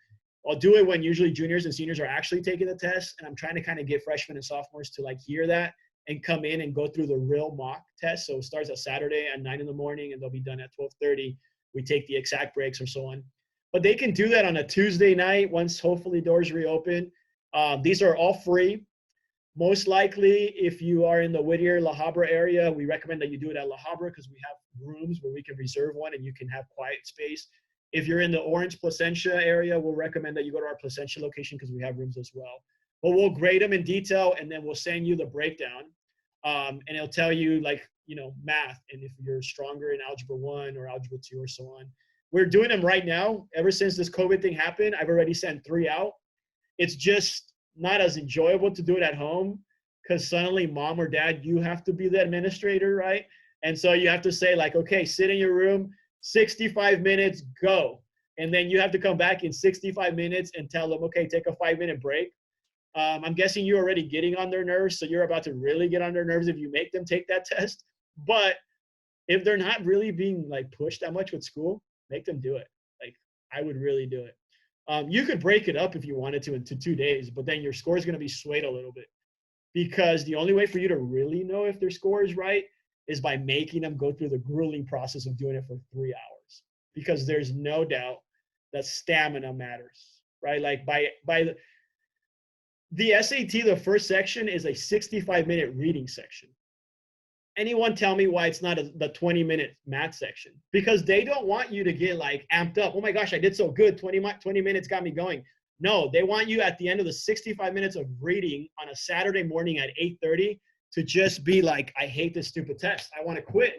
I'll do it when usually juniors and seniors are actually taking the test, and I'm trying to kind of get freshmen and sophomores to like hear that and come in and go through the real mock test. So it starts at Saturday at 9 in the morning and they'll be done at 12:30. We take the exact breaks or so on. But they can do that on a Tuesday night once hopefully doors reopen. These are all free. Most likely, if you are in the Whittier, La Habra area, we recommend that you do it at La Habra because we have rooms where we can reserve one and you can have quiet space. If you're in the Orange Placentia area, we'll recommend that you go to our Placentia location because we have rooms as well. But we'll grade them in detail and then we'll send you the breakdown. And it'll tell you like, math and if you're stronger in Algebra 1 or Algebra 2 or so on. We're doing them right now. Ever since this COVID thing happened, I've already sent 3 out. It's just not as enjoyable to do it at home because suddenly mom or dad, you have to be the administrator, right? And so you have to say like, okay, sit in your room, 65 minutes, go. And then you have to come back in 65 minutes and tell them, okay, take a 5-minute break. I'm guessing you're already getting on their nerves, so you're about to really get on their nerves if you make them take that test. But if they're not really being like pushed that much with school, make them do it. Like I would really do it. You could break it up if you wanted to into 2 days, but then your score is going to be swayed a little bit because the only way for you to really know if their score is right is by making them go through the grueling process of doing it for 3 hours, because there's no doubt that stamina matters, right? Like by the SAT, the first section is a 65-minute reading section. Anyone tell me why it's not the 20-minute math section? Because they don't want you to get like amped up. Oh my gosh, I did so good. 20 minutes got me going. No, they want you at the end of the 65 minutes of reading on a Saturday morning at 8:30 to just be like, I hate this stupid test. I want to quit.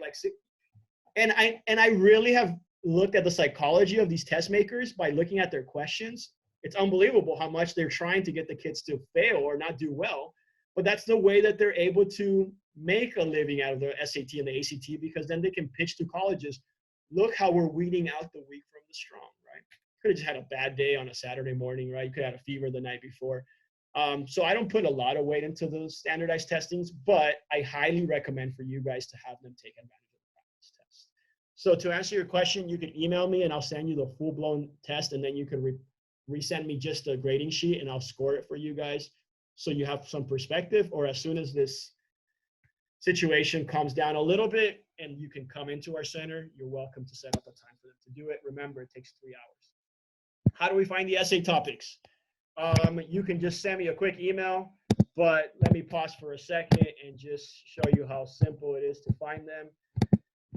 And I really have looked at the psychology of these test makers by looking at their questions. It's unbelievable how much they're trying to get the kids to fail or not do well. But that's the way that they're able to make a living out of the SAT and the ACT, because then they can pitch to colleges. Look how we're weeding out the weak from the strong, right? Could have just had a bad day on a Saturday morning, right? You could have had a fever the night before. So I don't put a lot of weight into those standardized testings, but I highly recommend for you guys to have them take advantage of the practice test. So to answer your question, you can email me and I'll send you the full-blown test, and then you can resend me just a grading sheet and I'll score it for you guys so you have some perspective. Or as soon as this situation calms down a little bit and you can come into our center, you're welcome to set up a time for them to do it. Remember, it takes 3 hours. How do we find the essay topics? You can just send me a quick email, but let me pause for a second and just show you how simple it is to find them.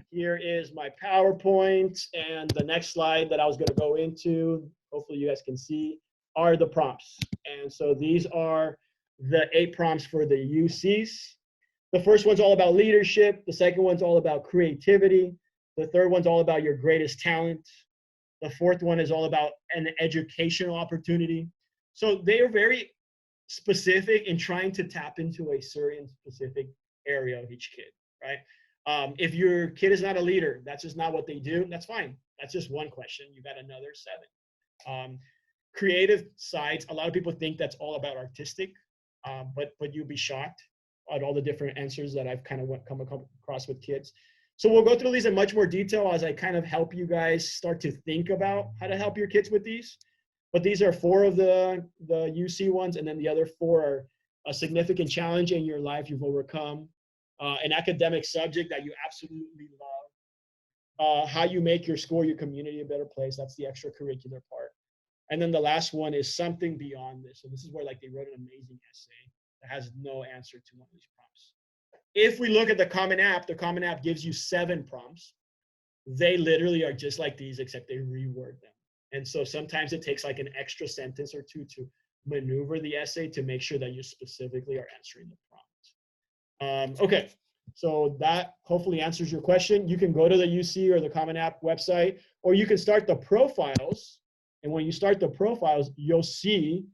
Here is my PowerPoint, and the next slide that I was going to go into, hopefully you guys can see, are the prompts. And so these are the 8 prompts for the UCs. The first one's all about leadership. The second one's all about creativity. The third one's all about your greatest talent. The fourth one is all about an educational opportunity. So they are very specific in trying to tap into a certain specific area of each kid, right? If your kid is not a leader, that's just not what they do, that's fine. That's just one question. You got another 7. Creative sides, a lot of people think that's all about artistic, but you'll be shocked at all the different answers that I've kind of come across with kids. So we'll go through these in much more detail as I kind of help you guys start to think about how to help your kids with these. But these are 4 of the UC ones, and then the other 4 are a significant challenge in your life you've overcome, an academic subject that you absolutely love, how you make your school, your community a better place. That's the extracurricular part. And then the last one is something beyond this. So this is where like they wrote an amazing essay that has no answer to one of these prompts. If we look at the Common App, the Common App gives you 7 prompts. They literally are just like these, except they reword them. And so sometimes it takes like an extra sentence or 2 to maneuver the essay to make sure that you specifically are answering the prompt. Okay, so that hopefully answers your question. You can go to the UC or the Common App website, or you can start the profiles. And when you start the profiles, you'll see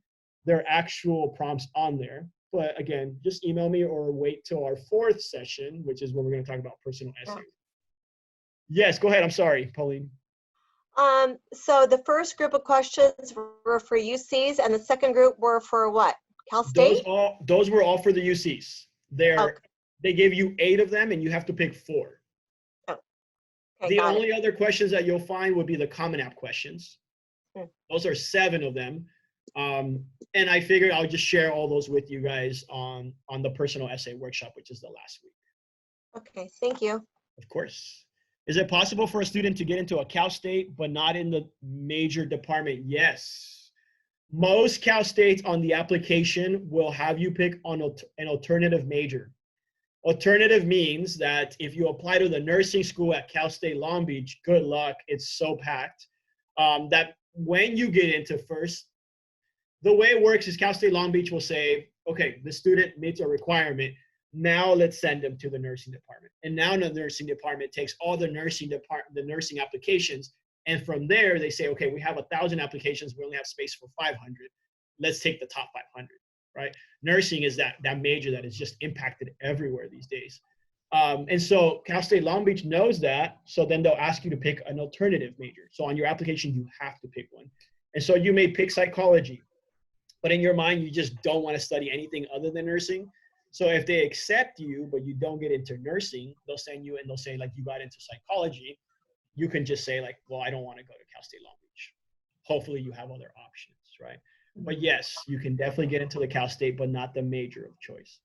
their actual prompts on there. But again, just email me or wait till our 4th session, which is where we're going to talk about personal essays. Yes, go ahead. I'm sorry, Pauline. So the first group of questions were for UCs, and the second group were for what? Cal State? Those were all for the UCs. They gave you 8 of them, and you have to pick 4. Oh. Okay, the only other questions that you'll find would be the Common App questions. Those are 7 of them. And I figured I'll just share all those with you guys on the personal essay workshop, which is the last week. Okay, thank you. Of course. Is it possible for a student to get into a Cal State but not in the major department? Yes. Most Cal States on the application will have you pick on an alternative major. Alternative means that if you apply to the nursing school at Cal State Long Beach, good luck. It's so packed that when you get into first, the way it works is Cal State Long Beach will say, okay, the student meets a requirement. Now let's send them to the nursing department. And now the nursing department takes all the nursing applications. And from there, they say, okay, we have 1,000 applications. We only have space for 500. Let's take the top 500, right? Nursing is that major that is just impacted everywhere these days. And so Cal State Long Beach knows that. So then they'll ask you to pick an alternative major. So on your application, you have to pick one. And so you may pick psychology, but in your mind, you just don't want to study anything other than nursing. So if they accept you, but you don't get into nursing, they'll send you and they'll say like you got into psychology. You can just say like, well, I don't want to go to Cal State Long Beach. Hopefully you have other options, right? But yes, you can definitely get into the Cal State, but not the major of choice.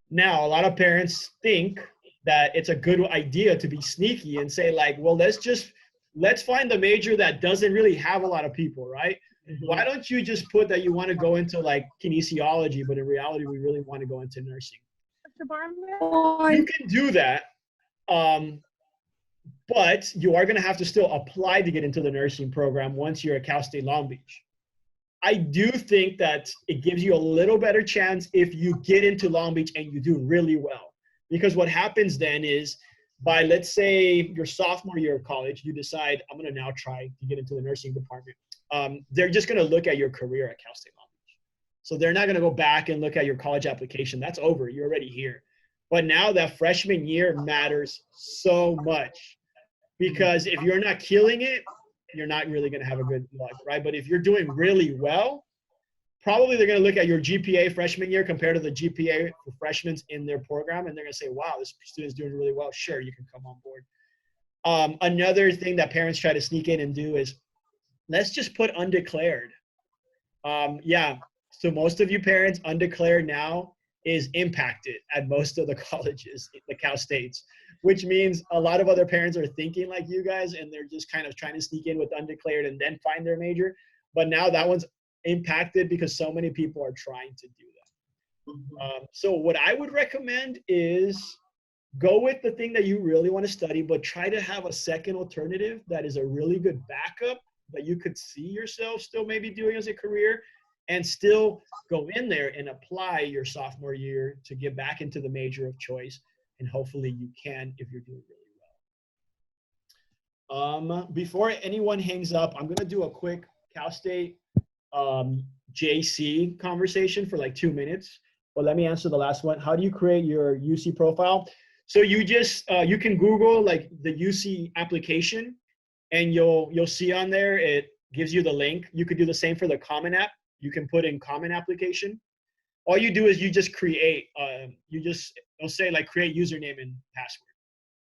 Now, a lot of parents think that it's a good idea to be sneaky and say like, well, let's find the major that doesn't really have a lot of people, right? Why don't you just put that you want to go into like kinesiology, but in reality, we really want to go into nursing. You can do that. But you are going to have to still apply to get into the nursing program once you're at Cal State Long Beach. I do think that it gives you a little better chance if you get into Long Beach and you do really well. Because what happens then is by, let's say, your sophomore year of college, you decide, I'm going to now try to get into the nursing department. They're just going to look at your career at Cal State Long Beach. So they're not going to go back and look at your college application. That's over. You're already here. But now that freshman year matters so much. Because if you're not killing it, you're not really going to have a good luck, right? But if you're doing really well, probably they're going to look at your GPA freshman year compared to the GPA for freshmen in their program, and they're going to say, wow, this student's doing really well. Sure, you can come on board. Another thing that parents try to sneak in and do is, let's just put undeclared. Yeah, so most of you parents, undeclared now is impacted at most of the colleges, the Cal States, which means a lot of other parents are thinking like you guys, and they're just kind of trying to sneak in with undeclared and then find their major. But now that one's impacted because so many people are trying to do that. So what I would recommend is go with the thing that you really want to study, but try to have a second alternative that is a really good backup that you could see yourself still maybe doing as a career, and still go in there and apply your sophomore year to get back into the major of choice. And hopefully you can if you're doing really well. Before anyone hangs up, I'm going to do a quick Cal State JC conversation for like 2 minutes. But let me answer the last one. How do you create your UC profile? So you just, you can Google like the UC application, and you'll see on there, it gives you the link. You could do the same for the Common App. You can put in Common Application. All you do is you just create, it'll say like create username and password,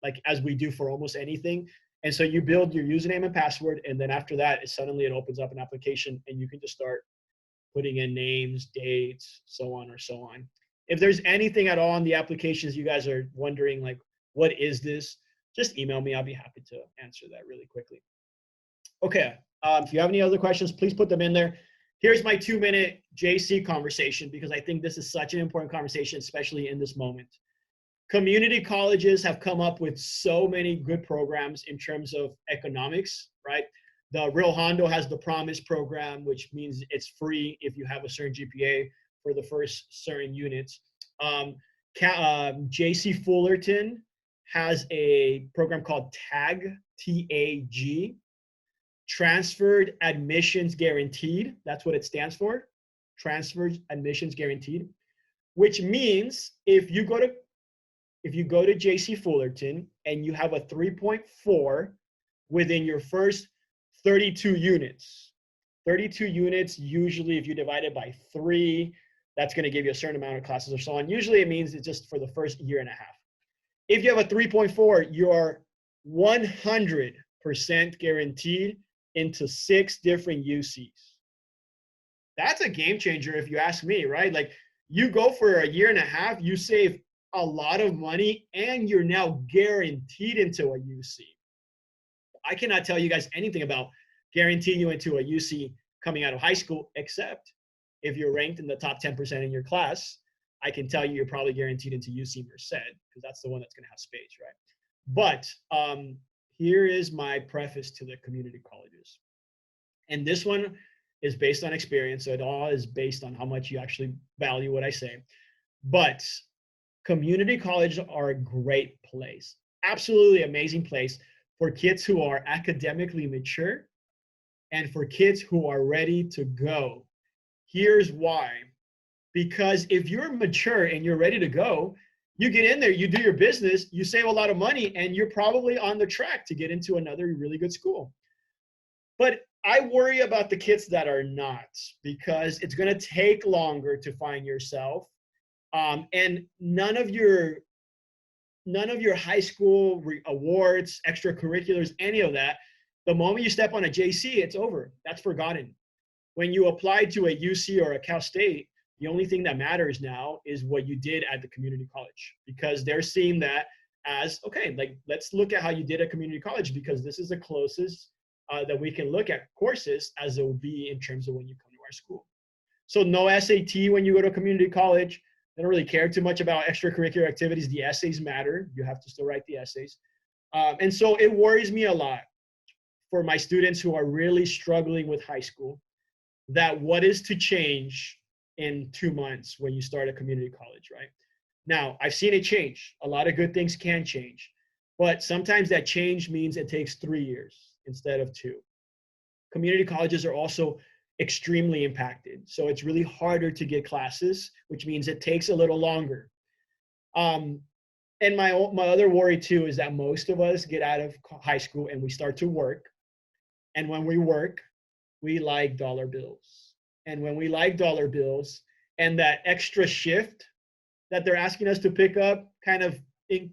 like as we do for almost anything. And so you build your username and password, and then after that, suddenly it opens up an application, and you can just start putting in names, dates, so on or so on. If there's anything at all in the applications you guys are wondering, like, what is this? Just email me. I'll be happy to answer that really quickly. Okay, if you have any other questions, please put them in there. Here's my 2-minute JC conversation, because I think this is such an important conversation, especially in this moment. Community colleges have come up with so many good programs in terms of economics, right? The Rio Hondo has the Promise program, which means it's free if you have a certain GPA for the first certain units. JC Fullerton has a program called TAG, T-A-G, Transferred Admissions Guaranteed. That's what it stands for, Transferred Admissions Guaranteed, which means if you go to JC Fullerton and you have a 3.4 within your first 32 units, usually if you divide it by 3, that's going to give you a certain amount of classes or so on. Usually it means it's just for the first year and a half. If you have a 3.4, you're 100% guaranteed into 6 different UCs. That's a game changer if you ask me, right? Like, you go for a year and a half, you save a lot of money, and you're now guaranteed into a UC. I cannot tell you guys anything about guaranteeing you into a UC coming out of high school, except if you're ranked in the top 10% in your class. I can tell you you're probably guaranteed into UC Merced because that's the one that's going to have space, right? But here is my preface to the community colleges. And this one is based on experience, so it all is based on how much you actually value what I say. But community colleges are a great place, absolutely amazing place for kids who are academically mature and for kids who are ready to go. Here's why. Because if you're mature and you're ready to go, you get in there, you do your business, you save a lot of money, and you're probably on the track to get into another really good school. But I worry about the kids that are not, because it's going to take longer to find yourself. And none of your high school awards, extracurriculars, any of that, the moment you step on a JC, it's over. That's forgotten. When you apply to a UC or a Cal State, the only thing that matters now is what you did at the community college, because they're seeing that as, okay, like, let's look at how you did at community college, because this is the closest that we can look at courses as it will be in terms of when you come to our school. So no SAT when you go to community college. They don't really care too much about extracurricular activities. The essays matter. You have to still write the essays. And so it worries me a lot for my students who are really struggling with high school, that what is to change in 2 months when you start a community college, right? Now, I've seen it change. A lot of good things can change, but sometimes that change means it takes 3 years instead of 2. Community colleges are also extremely impacted, so it's really harder to get classes, which means it takes a little longer. And my other worry too is that most of us get out of high school and we start to work, and when we work, we like dollar bills. And when we like dollar bills and that extra shift that they're asking us to pick up kind of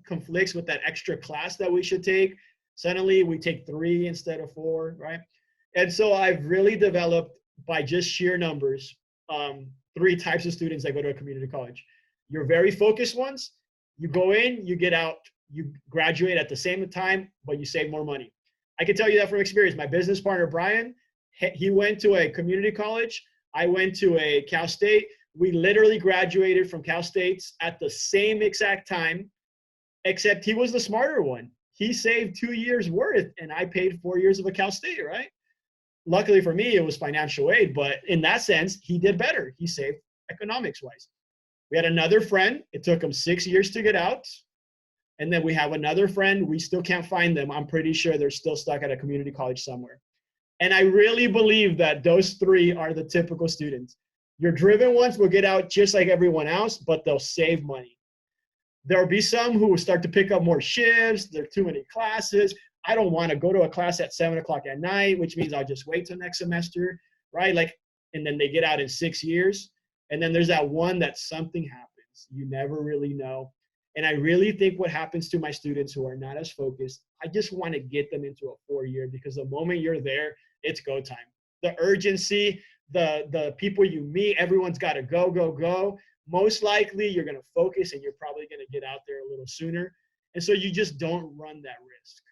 conflicts with that extra class that we should take, suddenly we take 3 instead of 4, right? And so I've really developed, by just sheer numbers, 3 types of students that go to a community college. Your very focused ones, you go in, you get out, you graduate at the same time, but you save more money. I can tell you that from experience. My business partner, Brian, he went to a community college. I went to a Cal State. We literally graduated from Cal States at the same exact time, except he was the smarter one. He saved 2 years worth, and I paid 4 years of a Cal State, right? Luckily for me, it was financial aid, but in that sense, he did better. He saved economics-wise. We had another friend. It took him 6 years to get out. And then we have another friend. We still can't find them. I'm pretty sure they're still stuck at a community college somewhere. And I really believe that those 3 are the typical students. Your driven ones will get out just like everyone else, but they'll save money. There will be some who will start to pick up more shifts. There are too many classes. I don't want to go to a class at 7 o'clock at night, which means I'll just wait till next semester, right? Like, and then they get out in 6 years. And then there's that one that something happens. You never really know. And I really think what happens to my students who are not as focused, I just want to get them into a 4-year, because the moment you're there, it's go time. The urgency, the people you meet, everyone's got to go, go, go. Most likely you're going to focus and you're probably going to get out there a little sooner. And so you just don't run that risk.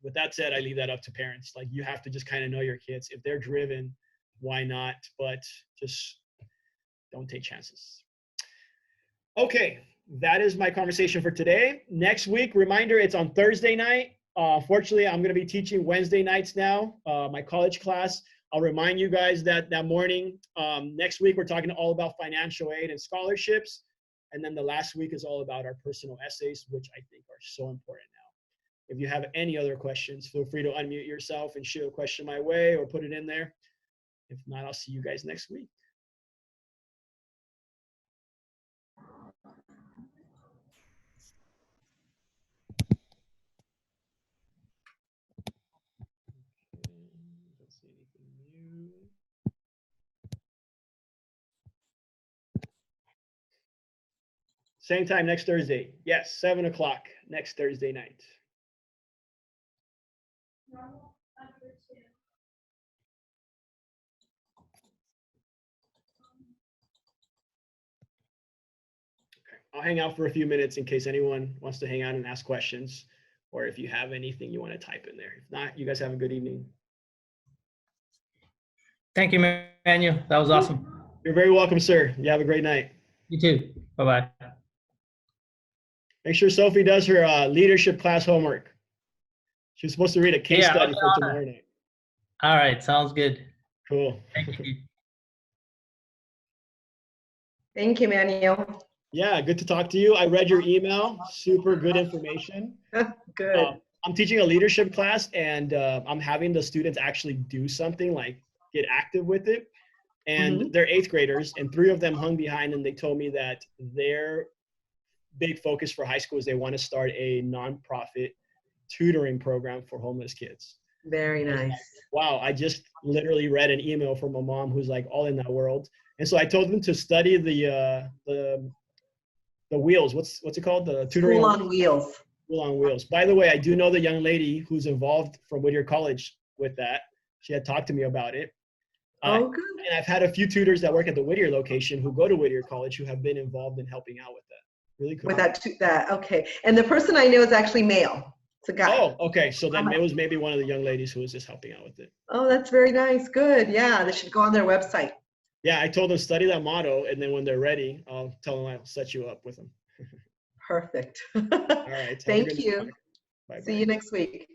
With that said, I leave that up to parents. Like, you have to just kind of know your kids. If they're driven, why not? But just don't take chances. Okay, that is my conversation for today. Next week, reminder, it's on Thursday night. Fortunately, I'm going to be teaching Wednesday nights now, my college class. I'll remind you guys that morning. Next week, we're talking all about financial aid and scholarships. And then the last week is all about our personal essays, which I think are so important now. If you have any other questions, feel free to unmute yourself and shoot a question my way or put it in there. If not, I'll see you guys next week. Don't see anything new. Same time next Thursday. Yes, 7 o'clock next Thursday night. Okay, I'll hang out for a few minutes in case anyone wants to hang out and ask questions, or if you have anything you want to type in there. If not, you guys have a good evening. Thank you, Manuel. That was awesome. You're very welcome, sir. You have a great night. You too. Bye-bye. Make sure Sophie does her leadership class homework. She's supposed to read a case Yeah, study okay, for tomorrow night. All right. Sounds good. Cool. Thank you. Thank you, Manuel. Yeah, good to talk to you. I read your email. Super good information. Good. I'm teaching a leadership class, and I'm having the students actually do something, like get active with it. And they're 8th graders, and 3 of them hung behind, and they told me that their big focus for high school is they want to start a nonprofit tutoring program for homeless kids. Very nice. Wow, I just literally read an email from a mom who's like all in that world. And so I told them to study the wheels. What's it called? The tutoring School on Wheels. School on Wheels. By the way, I do know the young lady who's involved from Whittier College with that. She had talked to me about it. Oh, good. And I've had a few tutors that work at the Whittier location who go to Whittier College who have been involved in helping out with that. Really cool. With that, okay. And the person I know is actually male. It's a guy. Oh, okay. So then it was maybe one of the young ladies who was just helping out with it. Oh, that's very nice. Good. Yeah, they should go on their website. Yeah, I told them study that motto, and then when they're ready, I'll tell them I'll set you up with them. Perfect. All right. Thank you. Bye. See you next week.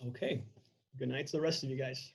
Okay. Good night to the rest of you guys.